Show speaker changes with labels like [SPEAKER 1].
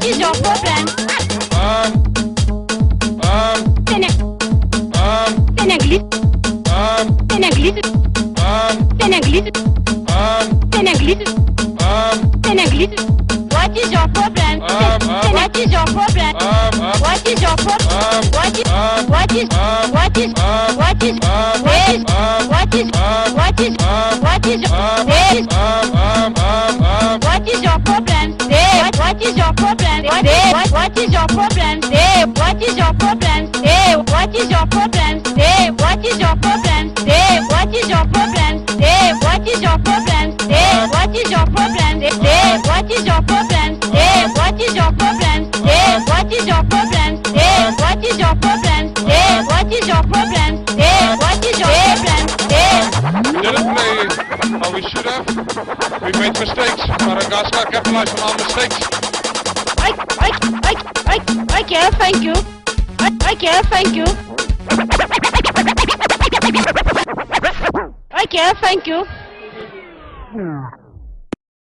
[SPEAKER 1] What is your problem? Sénégalais. Sénégalais. Sénégalais. Sénégalais. Sénégalais. What is your problem? What is your problem? What is your problem? What is what is what is what is what is what is what is what is your problem? What is your problem? What is your problem? What is your problem? What is your problem? What is your problem? What is your problem? What is your problem? What is your problem? What is your problem? What is your problem? What is your problem? What is your problem? What is your problem? What is your problem?
[SPEAKER 2] Didn't play how we should have. We made mistakes. Madagascar capitalized on our mistakes.
[SPEAKER 1] Okay, thank you. Okay, thank you. Okay, thank you.